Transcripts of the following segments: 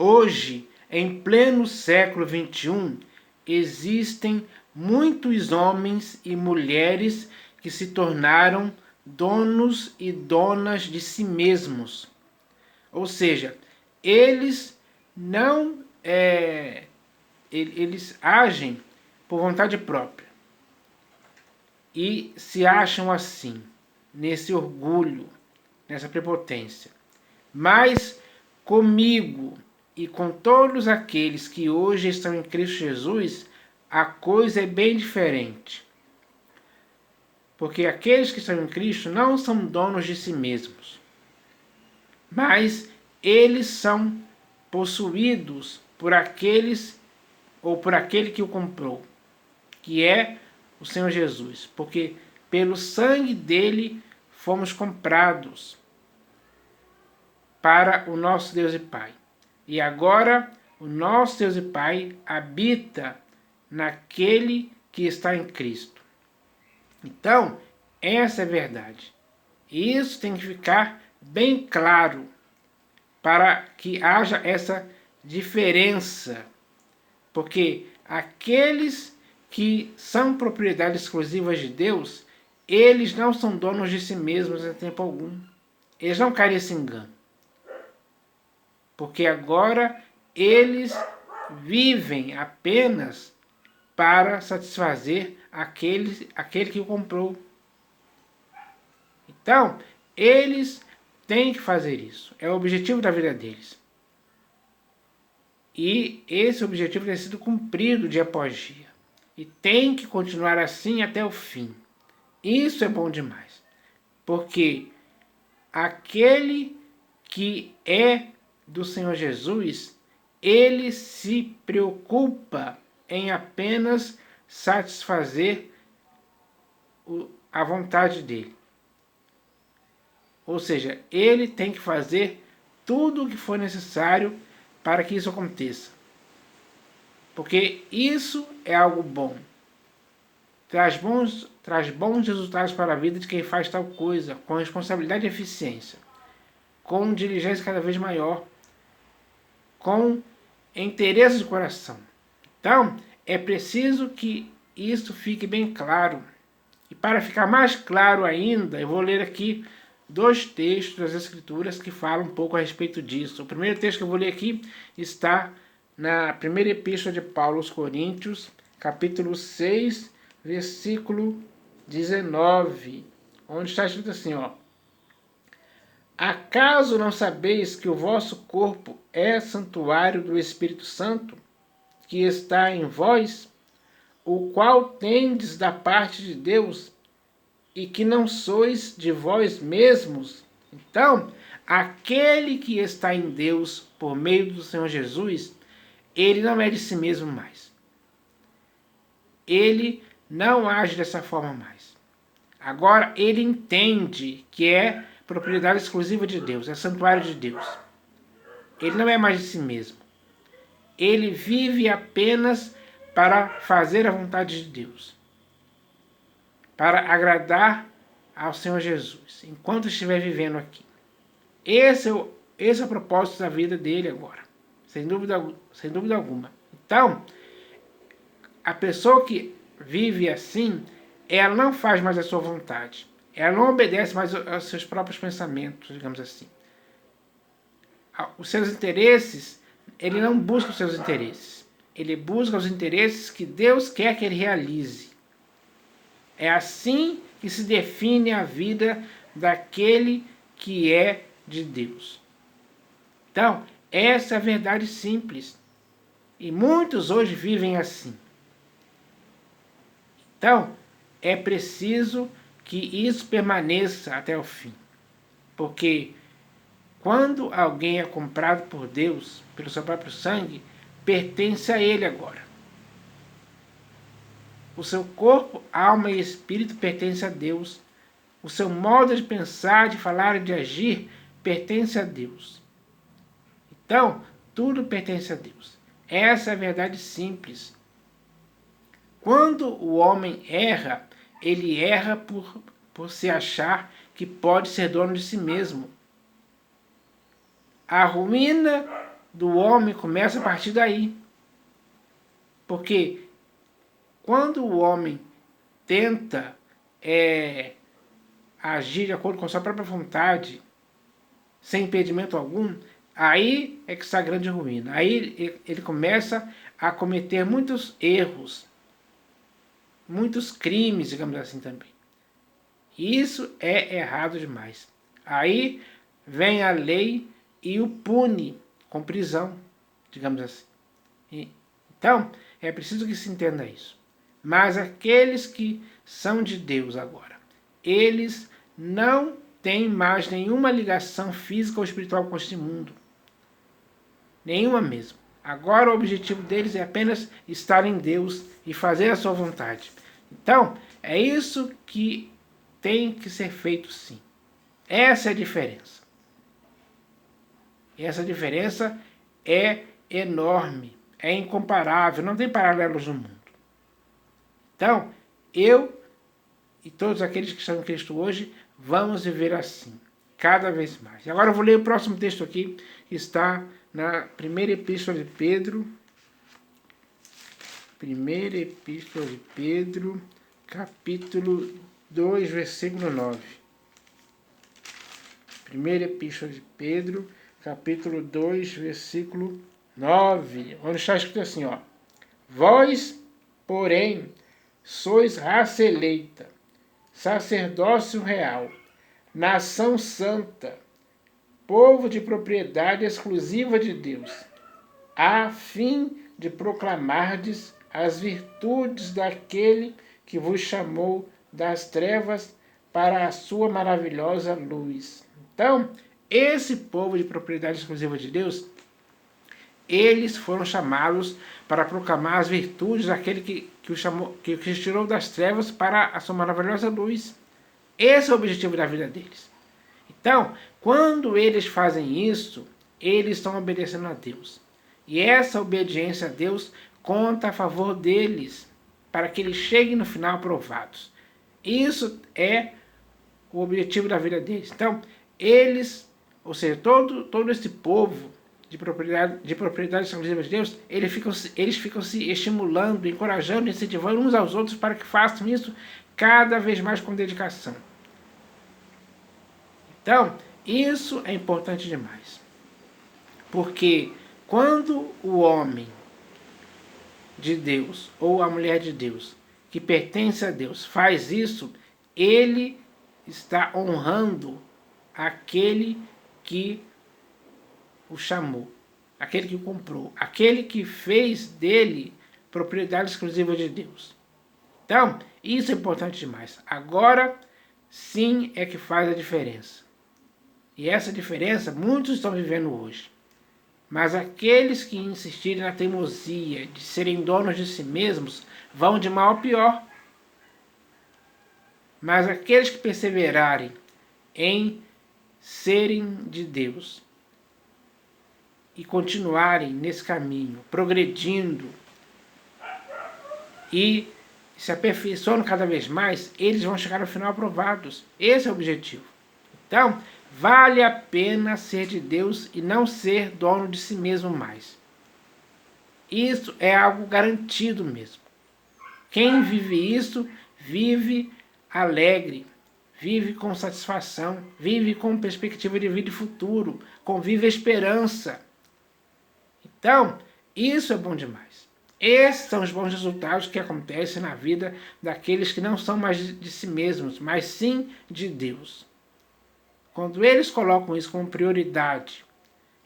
Hoje, em pleno século XXI, existem muitos homens e mulheres que se tornaram donos e donas de si mesmos. Ou seja, eles não eles agem por vontade própria e se acham assim, nesse orgulho, nessa prepotência. Mas comigo e com todos aqueles que hoje estão em Cristo Jesus, a coisa é bem diferente. Porque aqueles que estão em Cristo não são donos de si mesmos, mas eles são possuídos por aqueles ou por aquele que o comprou, que é o Senhor Jesus, porque pelo sangue dele fomos comprados para o nosso Deus e Pai. E agora o nosso Deus e Pai habita naquele que está em Cristo. Então, essa é a verdade. Isso tem que ficar bem claro para que haja essa diferença. Porque aqueles que são propriedade exclusiva de Deus, eles não são donos de si mesmos em tempo algum. Eles não caem nesse engano. Porque agora eles vivem apenas para satisfazer aquele que o comprou. Então, eles têm que fazer isso. É o objetivo da vida deles. E esse objetivo tem sido cumprido dia após dia. E tem que continuar assim até o fim. Isso é bom demais. Porque aquele que é do Senhor Jesus, ele se preocupa em apenas satisfazer a vontade dele. Ou seja, ele tem que fazer tudo o que for necessário para que isso aconteça. Porque isso é algo bom. Traz bons resultados para a vida de quem faz tal coisa, com responsabilidade e eficiência, com diligência cada vez maior, com interesse de coração. Então, é preciso que isso fique bem claro. E para ficar mais claro ainda, eu vou ler aqui 2 textos das Escrituras que falam um pouco a respeito disso. O primeiro texto que eu vou ler aqui está na primeira epístola de Paulo aos Coríntios, capítulo 6, versículo 19, onde está escrito assim, ó: acaso não sabeis que o vosso corpo é santuário do Espírito Santo, que está em vós, o qual tendes da parte de Deus, e que não sois de vós mesmos? Então, aquele que está em Deus por meio do Senhor Jesus, ele não é de si mesmo mais. Ele não age dessa forma mais. Agora, ele entende que é propriedade exclusiva de Deus, é santuário de Deus. Ele não é mais de si mesmo. Ele vive apenas para fazer a vontade de Deus, para agradar ao Senhor Jesus, enquanto estiver vivendo aqui. Esse é o propósito da vida dele agora, sem dúvida alguma. Então, a pessoa que vive assim, ela não faz mais a sua vontade. Ela não obedece mais aos seus próprios pensamentos, digamos assim. Os seus interesses, ele não busca os seus interesses. Ele busca os interesses que Deus quer que ele realize. É assim que se define a vida daquele que é de Deus. Então, essa é a verdade simples. E muitos hoje vivem assim. Então, é preciso que isso permaneça até o fim. Porque quando alguém é comprado por Deus, pelo seu próprio sangue, pertence a ele agora. O seu corpo, alma e espírito pertence a Deus. O seu modo de pensar, de falar e de agir pertence a Deus. Então, tudo pertence a Deus. Essa é a verdade simples. Quando o homem erra, ele erra por se achar que pode ser dono de si mesmo. A ruína do homem começa a partir daí. Porque quando o homem tenta agir de acordo com a sua própria vontade, sem impedimento algum, aí é que está a grande ruína. Aí ele começa a cometer muitos erros, muitos crimes, digamos assim também. E isso é errado demais. Aí vem a lei e o pune com prisão, digamos assim. Então, é preciso que se entenda isso. Mas aqueles que são de Deus agora, eles não têm mais nenhuma ligação física ou espiritual com este mundo. Nenhuma mesmo. Agora o objetivo deles é apenas estar em Deus e fazer a sua vontade. Então, é isso que tem que ser feito sim. Essa é a diferença. E essa diferença é enorme, é incomparável, não tem paralelos no mundo. Então, eu e todos aqueles que estão em Cristo hoje, vamos viver assim, cada vez mais. E agora eu vou ler o próximo texto aqui, que está na primeira epístola de Pedro. Primeira epístola de Pedro, capítulo 2, versículo 9. Primeira epístola de Pedro, capítulo 2, versículo 9. Onde está escrito assim, ó. Vós, porém, sois raça eleita, sacerdócio real, nação santa, povo de propriedade exclusiva de Deus, a fim de proclamardes as virtudes daquele que vos chamou das trevas para a sua maravilhosa luz. Então, esse povo de propriedade exclusiva de Deus, eles foram chamados para proclamar as virtudes daquele que os tirou das trevas para a sua maravilhosa luz. Esse é o objetivo da vida deles. Então, quando eles fazem isso, eles estão obedecendo a Deus. E essa obediência a Deus conta a favor deles, para que eles cheguem no final aprovados. Isso é o objetivo da vida deles. Então, eles, ou seja, todo esse povo de propriedade exclusiva de Deus, eles ficam se estimulando, encorajando, incentivando uns aos outros para que façam isso cada vez mais com dedicação. Então, isso é importante demais. Porque quando o homem de Deus ou a mulher de Deus que pertence a Deus faz isso, ele está honrando aquele que o chamou, aquele que o comprou, aquele que fez dele propriedade exclusiva de Deus. Então, isso é importante demais. Agora, sim, é que faz a diferença. E essa diferença muitos estão vivendo hoje. Mas aqueles que insistirem na teimosia de serem donos de si mesmos vão de mal a pior. Mas aqueles que perseverarem em serem de Deus e continuarem nesse caminho, progredindo e se aperfeiçoando cada vez mais, eles vão chegar no final aprovados. Esse é o objetivo. Então, vale a pena ser de Deus e não ser dono de si mesmo mais. Isso é algo garantido mesmo. Quem vive isso, vive alegre, vive com satisfação, vive com perspectiva de vida e futuro, convive a esperança. Então, isso é bom demais. Esses são os bons resultados que acontecem na vida daqueles que não são mais de si mesmos, mas sim de Deus. Quando eles colocam isso como prioridade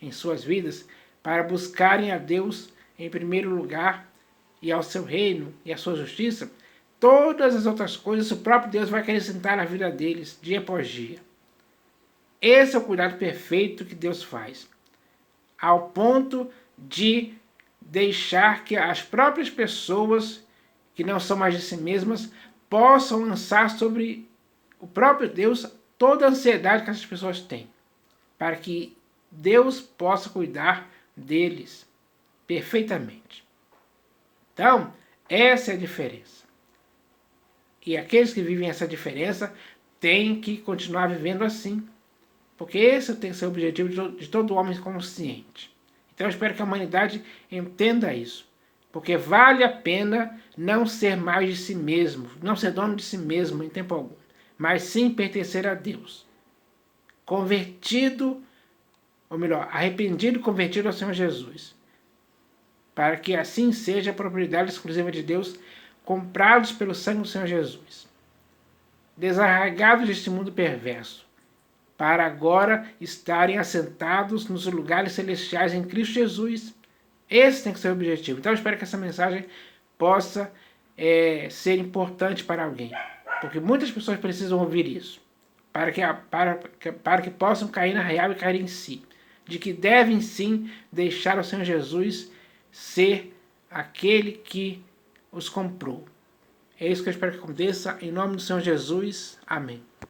em suas vidas, para buscarem a Deus em primeiro lugar e ao seu reino e à sua justiça, todas as outras coisas o próprio Deus vai acrescentar na vida deles, dia após dia. Esse é o cuidado perfeito que Deus faz, ao ponto de deixar que as próprias pessoas que não são mais de si mesmas possam lançar sobre o próprio Deus toda a ansiedade que essas pessoas têm, para que Deus possa cuidar deles perfeitamente. Então, essa é a diferença. E aqueles que vivem essa diferença têm que continuar vivendo assim, porque esse tem que ser o objetivo de todo homem consciente. Então eu espero que a humanidade entenda isso. Porque vale a pena não ser mais de si mesmo, não ser dono de si mesmo em tempo algum, mas sim pertencer a Deus. Convertido, ou melhor, arrependido e convertido ao Senhor Jesus. Para que assim seja a propriedade exclusiva de Deus, comprados pelo sangue do Senhor Jesus. Desarraigados deste mundo perverso, para agora estarem assentados nos lugares celestiais em Cristo Jesus. Esse tem que ser o objetivo. Então eu espero que essa mensagem possa ser importante para alguém. Porque muitas pessoas precisam ouvir isso. Para que possam cair na real e cair em si. De que devem sim deixar o Senhor Jesus ser aquele que os comprou. É isso que eu espero que aconteça. Em nome do Senhor Jesus. Amém.